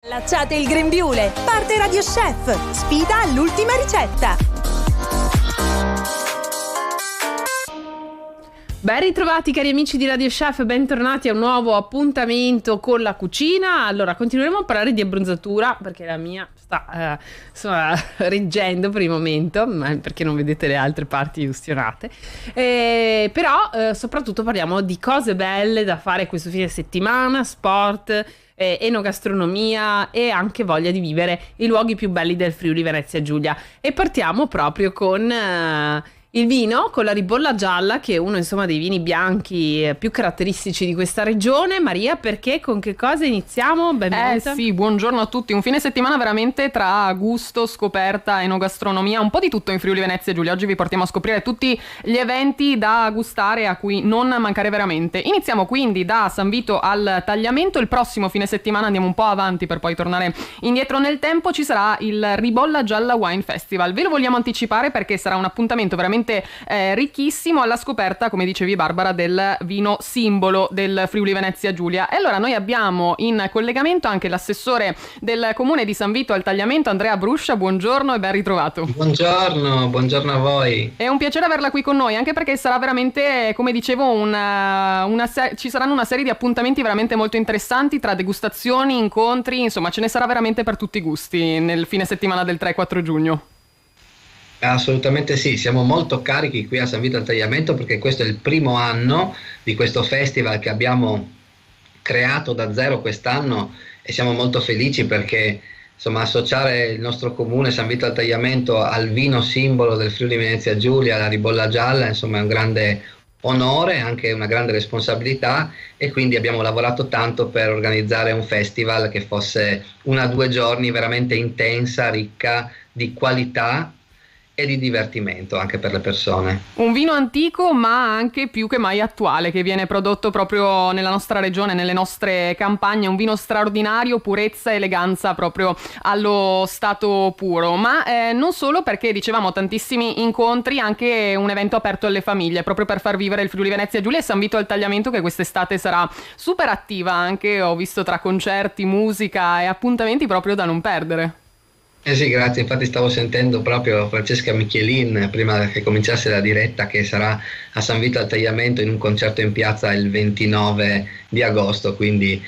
Allacciate il grembiule, parte Radio Chef, sfida all'ultima ricetta. Ben ritrovati cari amici di Radio Chef, bentornati a un nuovo appuntamento con la cucina. Allora, continueremo a parlare di abbronzatura perché la mia sta reggendo per il momento, perché non vedete le altre parti ustionate. Però soprattutto parliamo di cose belle da fare questo fine settimana, sport, enogastronomia e anche voglia di vivere i luoghi più belli del Friuli Venezia Giulia. E partiamo proprio con il vino, con la ribolla gialla, che è uno insomma dei vini bianchi più caratteristici di questa regione. Maria, perché, con che cosa iniziamo? Benvenuta. Sì, buongiorno a tutti. Un fine settimana veramente tra gusto, scoperta, enogastronomia, un po' di tutto in Friuli Venezia Giulia. Oggi vi portiamo a scoprire tutti gli eventi da gustare a cui non mancare veramente. Iniziamo quindi da San Vito al Tagliamento. Il prossimo fine settimana andiamo un po' avanti per poi tornare indietro nel tempo. Ci sarà il Ribolla Gialla Wine Festival. Ve lo vogliamo anticipare perché sarà un appuntamento veramente ricchissimo alla scoperta, come dicevi Barbara, del vino simbolo del Friuli Venezia Giulia. E allora noi abbiamo in collegamento anche l'assessore del comune di San Vito al Tagliamento, Andrea Bruscia. Buongiorno e ben ritrovato. Buongiorno a voi. È un piacere averla qui con noi, anche perché sarà veramente, come dicevo, ci saranno una serie di appuntamenti veramente molto interessanti tra degustazioni, incontri, insomma ce ne sarà veramente per tutti i gusti nel fine settimana del 3-4 giugno. Assolutamente sì, siamo molto carichi qui a San Vito al Tagliamento perché questo è il primo anno di questo festival che abbiamo creato da zero quest'anno e siamo molto felici perché insomma associare il nostro comune San Vito al Tagliamento al vino simbolo del Friuli Venezia Giulia, la ribolla gialla, insomma è un grande onore, anche una grande responsabilità, e quindi abbiamo lavorato tanto per organizzare un festival che fosse 1 o 2 giorni veramente intensa, ricca di qualità e di divertimento anche per le persone. Un vino antico ma anche più che mai attuale, che viene prodotto proprio nella nostra regione, nelle nostre campagne. Un vino straordinario, purezza, eleganza proprio allo stato puro. Ma non solo, perché dicevamo tantissimi incontri, anche un evento aperto alle famiglie proprio per far vivere il Friuli Venezia Giulia, e San Vito al Tagliamento che quest'estate sarà super attiva, anche ho visto tra concerti, musica e appuntamenti proprio da non perdere. Sì, grazie, infatti stavo sentendo proprio Francesca Michelin prima che cominciasse la diretta che sarà a San Vito al Tagliamento in un concerto in piazza il 29 di agosto, quindi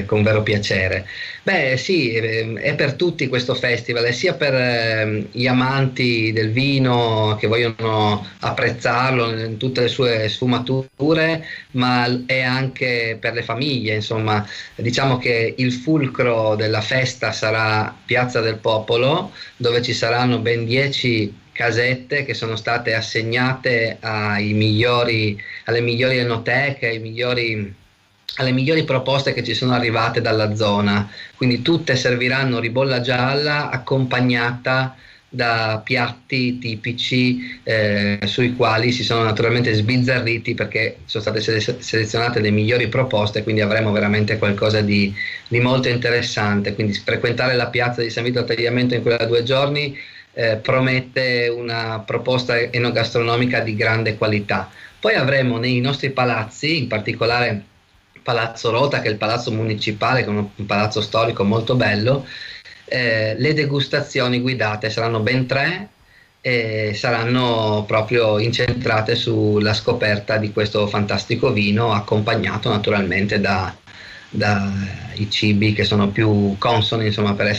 con vero piacere. Beh sì, è per tutti questo festival, è sia per gli amanti del vino che vogliono apprezzarlo in tutte le sue sfumature, ma è anche per le famiglie. Insomma, diciamo che il fulcro della festa sarà Piazza del Popolo, dove ci saranno ben 10 casette che sono state assegnate alle migliori enoteche, alle migliori proposte che ci sono arrivate dalla zona, quindi tutte serviranno ribolla gialla accompagnata da piatti tipici sui quali si sono naturalmente sbizzarriti perché sono state selezionate le migliori proposte, quindi avremo veramente qualcosa di molto interessante. Quindi frequentare la piazza di San Vito al Tagliamento in quella 2 giorni promette una proposta enogastronomica di grande qualità. Poi avremo nei nostri palazzi, in particolare Palazzo Rota, che è il palazzo municipale, che è un palazzo storico molto bello, le degustazioni guidate saranno ben 3 e saranno proprio incentrate sulla scoperta di questo fantastico vino, accompagnato naturalmente dai cibi che sono più consoni, insomma, per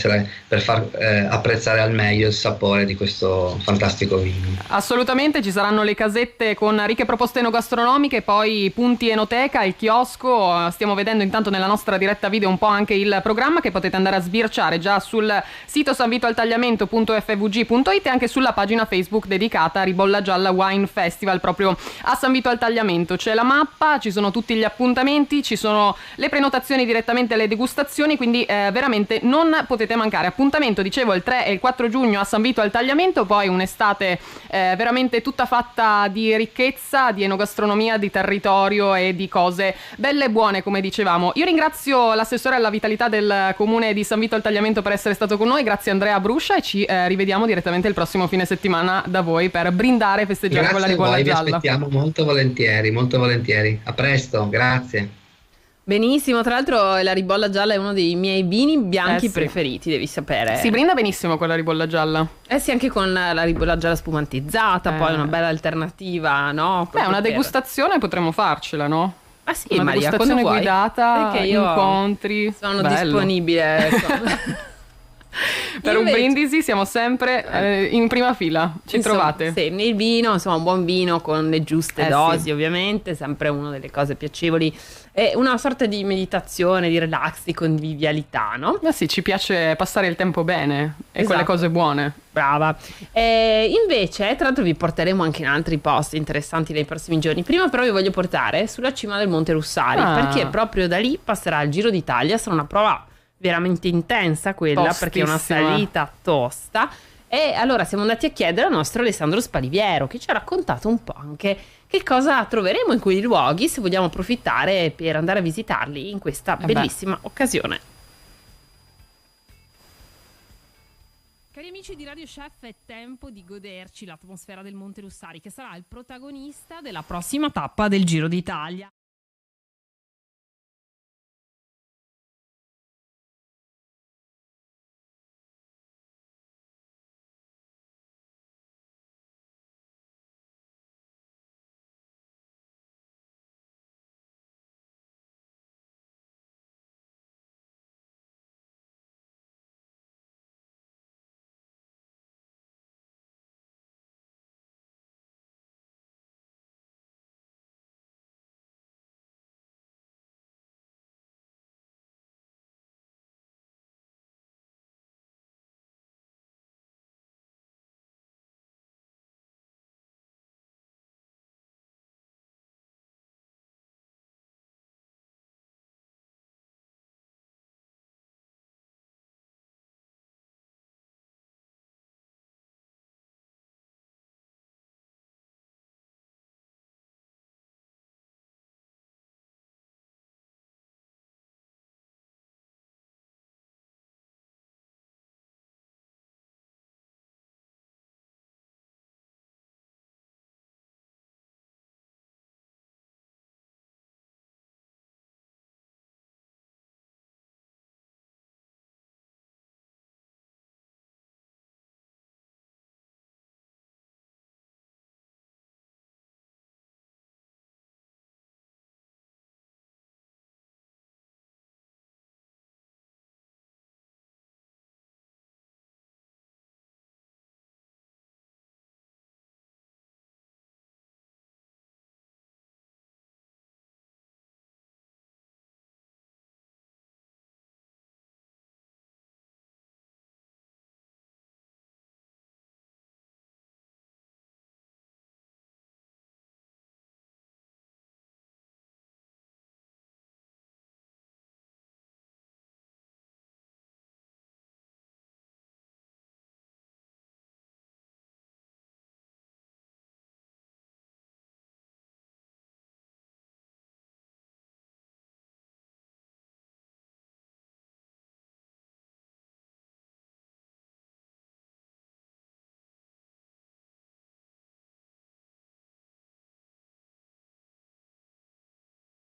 far apprezzare al meglio il sapore di questo fantastico vino. Assolutamente, ci saranno le casette con ricche proposte enogastronomiche, poi punti enoteca, il chiosco. Stiamo vedendo intanto nella nostra diretta video un po' anche il programma che potete andare a sbirciare già sul sito sanvitoaltagliamento.fvg.it e anche sulla pagina Facebook dedicata a Ribolla Gialla Wine Festival proprio a San Vito al Tagliamento. C'è la mappa, ci sono tutti gli appuntamenti, ci sono le prenotazioni direttamente alle degustazioni, quindi veramente non potete mancare. Appuntamento, dicevo, il 3 e il 4 giugno a San Vito al Tagliamento, poi un'estate veramente tutta fatta di ricchezza, di enogastronomia, di territorio e di cose belle e buone, come dicevamo. Io ringrazio l'assessore alla vitalità del comune di San Vito al Tagliamento per essere stato con noi, grazie Andrea Bruscia, e ci rivediamo direttamente il prossimo fine settimana da voi per brindare e festeggiare grazie con la ribolla gialla. Vi aspettiamo molto volentieri, a presto, grazie. Benissimo, tra l'altro la ribolla gialla è uno dei miei vini bianchi Sì. preferiti, devi sapere. Si brinda benissimo con la ribolla gialla. Eh sì, anche con la ribolla gialla spumantizzata, poi una bella alternativa, no? Beh, una degustazione potremmo farcela, no? Ah sì, Una Maria, degustazione quando vuoi. guidata, Perché io incontri. sono Bello. disponibile. Per un brindisi siamo sempre in prima fila, ci trovate. Sì, il vino, insomma, un buon vino con le giuste dosi, sì. ovviamente, sempre una delle cose piacevoli. È una sorta di meditazione, di relax, di convivialità, no? Ma sì, ci piace passare il tempo bene e quelle Esatto. cose buone. Brava. Invece, tra l'altro, vi porteremo anche in altri posti interessanti nei prossimi giorni. Prima, però, vi voglio portare sulla cima del Monte Russari, perché proprio da lì passerà il Giro d'Italia. Sarà una prova veramente intensa quella, perché è una salita tosta. E allora siamo andati a chiedere al nostro Alessandro Spaliviero, che ci ha raccontato un po' anche che cosa troveremo in quei luoghi, se vogliamo approfittare per andare a visitarli in questa bellissima occasione. Cari amici di Radio Chef, è tempo di goderci l'atmosfera del Monte Russari, che sarà il protagonista della prossima tappa del Giro d'Italia.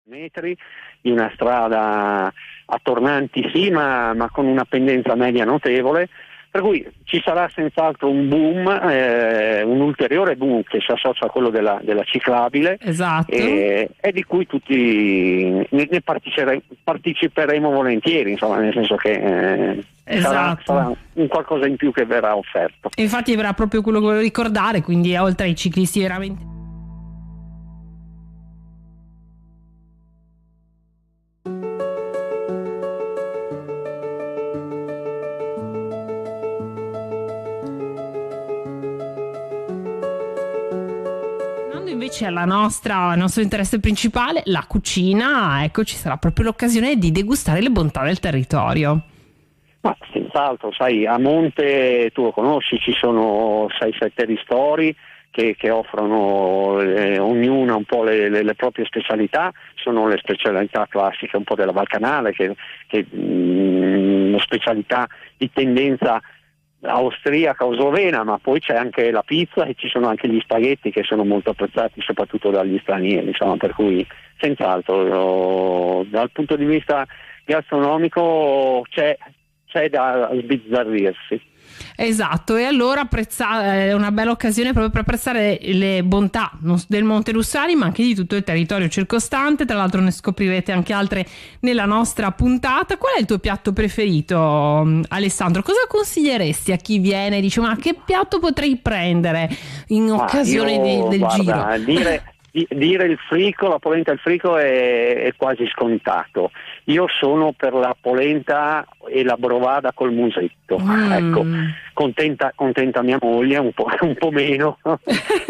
Metri di una strada a tornanti sì, ma con una pendenza media notevole, per cui ci sarà senz'altro un boom, un ulteriore boom che si associa a quello della ciclabile, Esatto. e di cui tutti ne parteciperemo volentieri, insomma, nel senso che sarà un qualcosa in più che verrà offerto. Infatti era proprio quello che volevo ricordare, quindi oltre ai ciclisti veramente... Invece al nostro interesse principale, la cucina, ecco, ci sarà proprio l'occasione di degustare le bontà del territorio. Ma senz'altro, sai, a monte, tu lo conosci, ci sono 6-7 ristori che offrono ognuna un po' le proprie specialità. Sono le specialità classiche un po' della Val Canale, che una specialità di tendenza austriaca o slovena, ma poi c'è anche la pizza e ci sono anche gli spaghetti che sono molto apprezzati soprattutto dagli stranieri, insomma, per cui senz'altro dal punto di vista gastronomico c'è da sbizzarrirsi. Esatto, e allora è una bella occasione proprio per apprezzare le bontà del Monte Lussari, ma anche di tutto il territorio circostante. Tra l'altro ne scoprirete anche altre nella nostra puntata. Qual è il tuo piatto preferito, Alessandro? Cosa consiglieresti a chi viene e dice: ma che piatto potrei prendere in occasione del giro? Dire il frico, la polenta e il frico è quasi scontato. Io sono per la polenta e la brovada col musetto. Ecco, contenta mia moglie, un po' meno,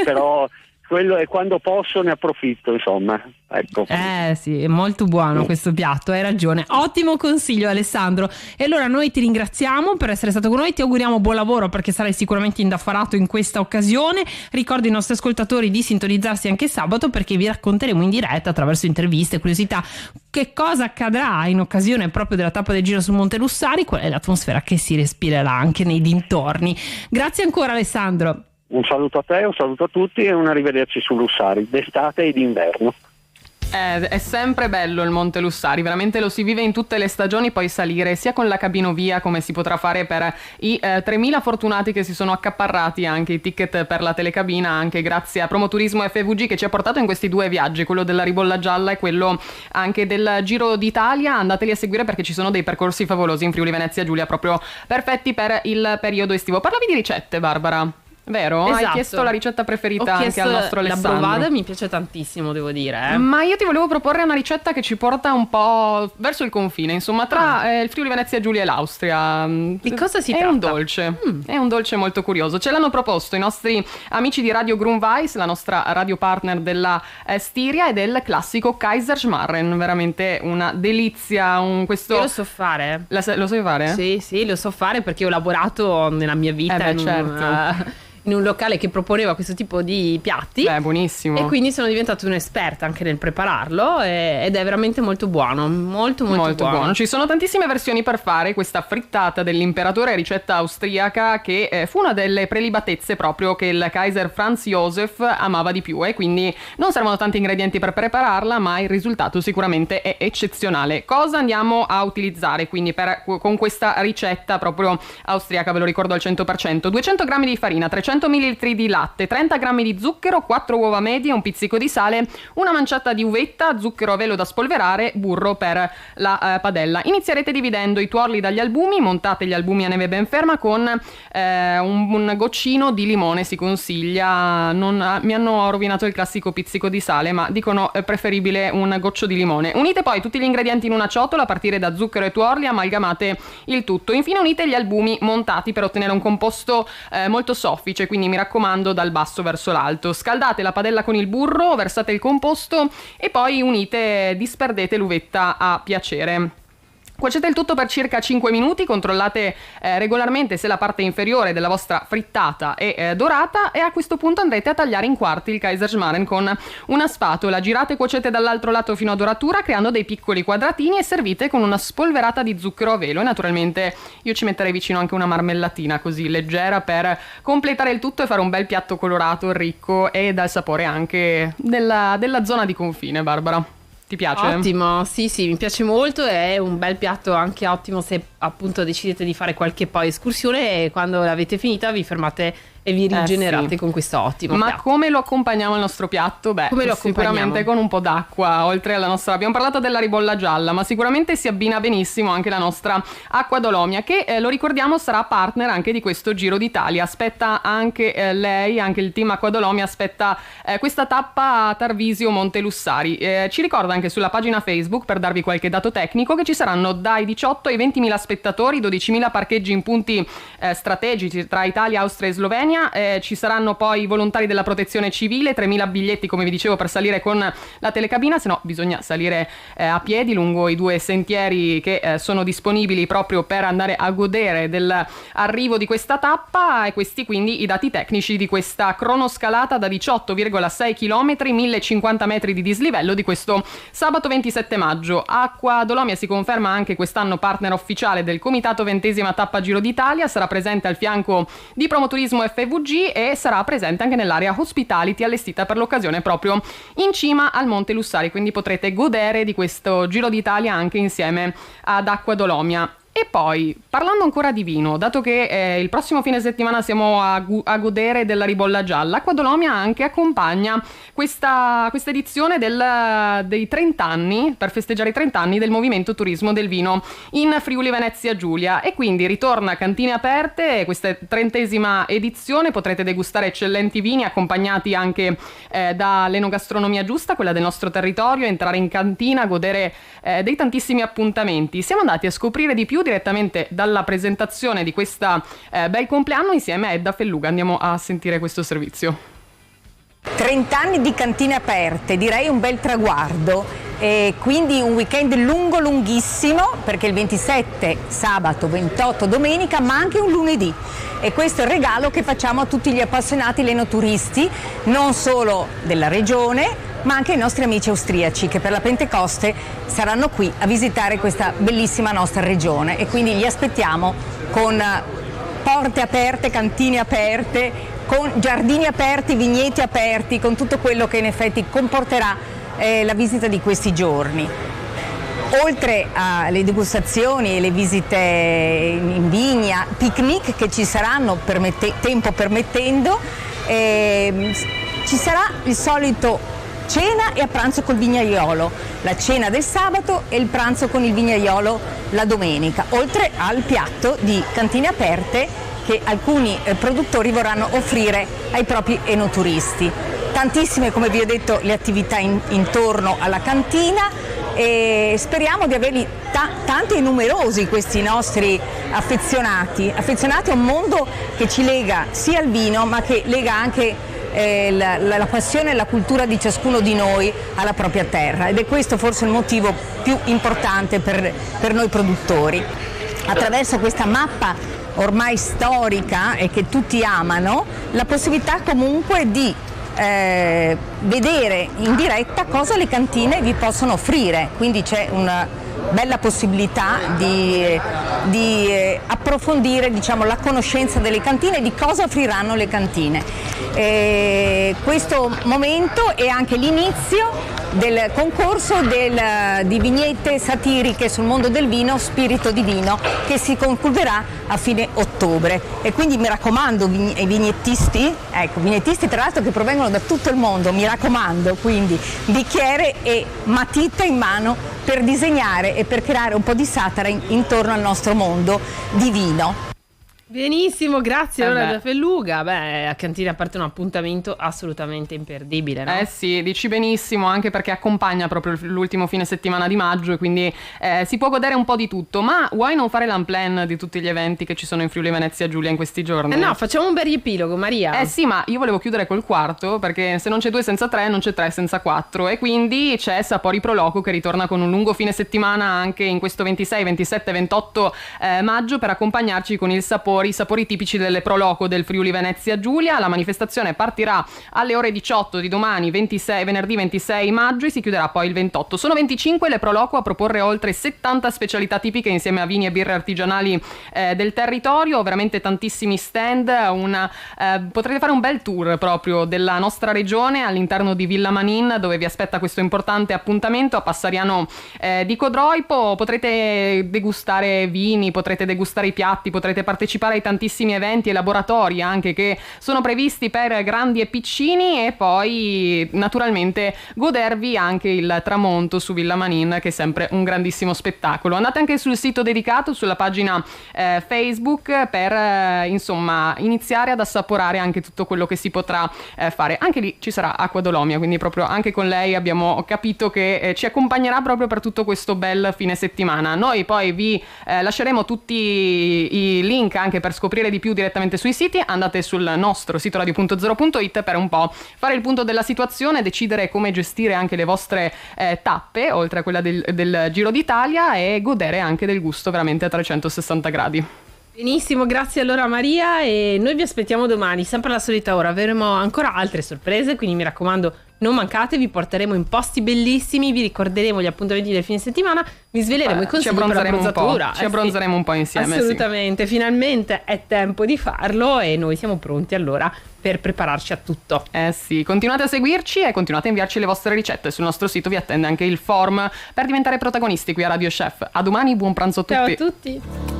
però quello è, quando posso ne approfitto, insomma. Ecco. Sì, è molto buono questo piatto, hai ragione. Ottimo consiglio, Alessandro. E allora noi ti ringraziamo per essere stato con noi, ti auguriamo buon lavoro perché sarai sicuramente indaffarato in questa occasione. Ricordo ai nostri ascoltatori di sintonizzarsi anche sabato perché vi racconteremo in diretta attraverso interviste e curiosità che cosa accadrà in occasione proprio della tappa del Giro sul Monte Lussari, qual è l'atmosfera che si respirerà anche nei dintorni. Grazie ancora, Alessandro. Un saluto a te, un saluto a tutti e un arrivederci su Lussari, d'estate e d'inverno. È sempre bello il Monte Lussari, veramente lo si vive in tutte le stagioni, poi salire sia con la cabinovia come si potrà fare per i 3.000 fortunati che si sono accaparrati anche i ticket per la telecabina, anche grazie a Promoturismo FVG che ci ha portato in questi 2 viaggi, quello della Ribolla Gialla e quello anche del Giro d'Italia. Andateli a seguire perché ci sono dei percorsi favolosi in Friuli Venezia Giulia proprio perfetti per il periodo estivo. Parlavi di ricette, Barbara? Vero? Esatto. Hai chiesto la ricetta preferita anche al nostro Alessandro. La brovada mi piace tantissimo, devo dire. Ma io ti volevo proporre una ricetta che ci porta un po' verso il confine, insomma, tra il Friuli Venezia Giulia e l'Austria. Di cosa si tratta? tratta? Un dolce. È un dolce molto curioso. Ce l'hanno proposto i nostri amici di Radio Grunweiss, la nostra radio partner della Stiria, ed è il classico Kaiserschmarren. Veramente una delizia. Questo... Io lo so fare. Lo sai fare? Sì, lo so fare perché ho lavorato nella mia vita in un locale che proponeva questo tipo di piatti. Buonissimo. E quindi sono diventata un'esperta anche nel prepararlo ed è veramente molto buono, molto buono. Ci sono tantissime versioni per fare questa frittata dell'imperatore, ricetta austriaca che fu una delle prelibatezze proprio che il Kaiser Franz Josef amava di più, e quindi non servono tanti ingredienti per prepararla, ma il risultato sicuramente è eccezionale. Cosa andiamo a utilizzare quindi con questa ricetta proprio austriaca? Ve lo ricordo al 100%. 200 g di farina, 300 ml di latte, 30 g di zucchero, 4 uova medie, un pizzico di sale, una manciata di uvetta, zucchero a velo da spolverare, burro per la padella. Inizierete dividendo i tuorli dagli albumi, montate gli albumi a neve ben ferma con un goccino di limone, si consiglia. Mi hanno rovinato il classico pizzico di sale, ma dicono è preferibile un goccio di limone. Unite poi tutti gli ingredienti in una ciotola a partire da zucchero e tuorli, amalgamate il tutto. Infine unite gli albumi montati per ottenere un composto molto soffice, quindi mi raccomando dal basso verso l'alto. Scaldate la padella con il burro, versate il composto e poi disperdete l'uvetta a piacere. Cuocete il tutto per circa 5 minuti, controllate regolarmente se la parte inferiore della vostra frittata è dorata, e a questo punto andrete a tagliare in quarti il Kaiserschmarren con una spatola. Girate e cuocete dall'altro lato fino a doratura creando dei piccoli quadratini e servite con una spolverata di zucchero a velo, e naturalmente io ci metterei vicino anche una marmellatina così leggera per completare il tutto e fare un bel piatto colorato, ricco e dal sapore anche della zona di confine. Barbara, ti piace? Ottimo, sì, mi piace molto, è un bel piatto anche ottimo se appunto decidete di fare qualche poi escursione e quando l'avete finita vi fermate e vi rigenerate con questo ottimo piatto. Ma come lo accompagniamo il nostro piatto? Sicuramente con un po' d'acqua, oltre alla nostra... Abbiamo parlato della ribolla gialla, ma sicuramente si abbina benissimo anche la nostra acqua Dolomia, che lo ricordiamo sarà partner anche di questo Giro d'Italia. Aspetta anche lei, anche il team Acqua Dolomia aspetta questa tappa a Tarvisio Monte Lussari. Ci ricorda anche sulla pagina Facebook, per darvi qualche dato tecnico, che ci saranno dai 18 ai 20.000 spettatori, 12.000 parcheggi in punti strategici tra Italia, Austria e Slovenia. Ci saranno poi i volontari della protezione civile, 3.000 biglietti come vi dicevo per salire con la telecabina, se no bisogna salire a piedi lungo i 2 sentieri che sono disponibili proprio per andare a godere dell'arrivo di questa tappa, e questi quindi i dati tecnici di questa cronoscalata da 18,6 km, 1050 metri di dislivello di questo sabato 27 maggio. Acqua Dolomia si conferma anche quest'anno partner ufficiale del Comitato 20ª Tappa Giro d'Italia, sarà presente al fianco di Promoturismo FVG e sarà presente anche nell'area hospitality allestita per l'occasione proprio in cima al Monte Lussari, quindi potrete godere di questo Giro d'Italia anche insieme ad Acqua Dolomia. E poi, parlando ancora di vino, dato che il prossimo fine settimana siamo a godere della ribolla gialla, Acqua Dolomia anche accompagna questa edizione dei 30 anni, per festeggiare i 30 anni del Movimento Turismo del Vino in Friuli Venezia Giulia, e quindi ritorna Cantine Aperte, questa 30ª edizione, potrete degustare eccellenti vini accompagnati anche dall'enogastronomia giusta, quella del nostro territorio, entrare in cantina, godere dei tantissimi appuntamenti. Siamo andati a scoprire di più direttamente dalla presentazione di questa bel compleanno insieme a Edda Felluga. Andiamo a sentire questo servizio. 30 anni di Cantine Aperte, direi un bel traguardo, e quindi un weekend lunghissimo, perché il 27 sabato, 28 domenica, ma anche un lunedì, e questo è il regalo che facciamo a tutti gli appassionati lenoturisti, non solo della regione ma anche i nostri amici austriaci che per la Pentecoste saranno qui a visitare questa bellissima nostra regione, e quindi li aspettiamo con porte aperte, cantine aperte, con giardini aperti, vigneti aperti, con tutto quello che in effetti comporterà la visita di questi giorni. Oltre alle degustazioni e le visite in vigna, picnic che ci saranno tempo permettendo, ci sarà il solito cena e a pranzo col vignaiolo, la cena del sabato e il pranzo con il vignaiolo la domenica, oltre al piatto di Cantine Aperte che alcuni produttori vorranno offrire ai propri enoturisti. Tantissime, come vi ho detto, le attività intorno alla cantina, e speriamo di averli tanti e numerosi questi nostri affezionati a un mondo che ci lega sia al vino ma che lega anche la passione e la cultura di ciascuno di noi alla propria terra, ed è questo forse il motivo più importante per noi produttori. Attraverso questa mappa ormai storica e che tutti amano, la possibilità comunque di vedere in diretta cosa le cantine vi possono offrire, quindi c'è una bella possibilità di approfondire, diciamo, la conoscenza delle cantine e di cosa offriranno le cantine. Questo momento è anche l'inizio del concorso di vignette satiriche sul mondo del vino, Spirito di Vino, che si concluderà a fine ottobre, e quindi mi raccomando ai vignettisti, vignettisti tra l'altro che provengono da tutto il mondo, mi raccomando, quindi bicchiere e matita in mano per disegnare e per creare un po' di satira intorno al nostro mondo di vino. Benissimo, grazie allora da Felluga. A Cantine Aperte un appuntamento assolutamente imperdibile, no? Sì, dici benissimo, anche perché accompagna proprio l'ultimo fine settimana di maggio, e quindi si può godere un po' di tutto. Ma vuoi non fare l'unplan di tutti gli eventi che ci sono in Friuli Venezia Giulia in questi giorni? No, facciamo un bel riepilogo, Maria. Sì, ma io volevo chiudere col quarto, perché se non c'è 2 senza 3 non c'è 3 senza 4, e quindi c'è Sapori Pro Loco che ritorna con un lungo fine settimana anche in questo 26, 27, 28 maggio per accompagnarci con i sapori tipici delle Pro Loco del Friuli Venezia Giulia. La manifestazione partirà alle ore 18 di domani, venerdì 26 maggio, e si chiuderà poi il 28. Sono 25 le Pro Loco a proporre oltre 70 specialità tipiche insieme a vini e birre artigianali del territorio, veramente tantissimi stand, potrete fare un bel tour proprio della nostra regione all'interno di Villa Manin, dove vi aspetta questo importante appuntamento a Passariano di Codroipo. Potrete degustare vini, potrete degustare i piatti, potrete partecipare ai tantissimi eventi e laboratori anche che sono previsti per grandi e piccini, e poi naturalmente godervi anche il tramonto su Villa Manin, che è sempre un grandissimo spettacolo. Andate anche sul sito dedicato, sulla pagina Facebook, per insomma iniziare ad assaporare anche tutto quello che si potrà fare. Anche lì ci sarà Acqua Dolomia, quindi proprio anche con lei abbiamo capito che ci accompagnerà proprio per tutto questo bel fine settimana. Noi poi vi lasceremo tutti i link anche per scoprire di più direttamente sui siti. Andate sul nostro sito radio.0.it per un po' fare il punto della situazione, decidere come gestire anche le vostre tappe, oltre a quella del Giro d'Italia, e godere anche del gusto veramente a 360 gradi. Benissimo, grazie allora Maria, e noi vi aspettiamo domani, sempre alla solita ora. Avremo ancora altre sorprese, quindi mi raccomando non mancate, vi porteremo in posti bellissimi, vi ricorderemo gli appuntamenti del fine settimana, vi sveleremo i consigli per la bronzatura. Ci abbronzeremo un po' insieme. Assolutamente, finalmente è tempo di farlo e noi siamo pronti allora per prepararci a tutto. Sì, continuate a seguirci e continuate a inviarci le vostre ricette. Sul nostro sito vi attende anche il form per diventare protagonisti qui a Radio Chef. A domani, buon pranzo a tutti. Ciao a tutti.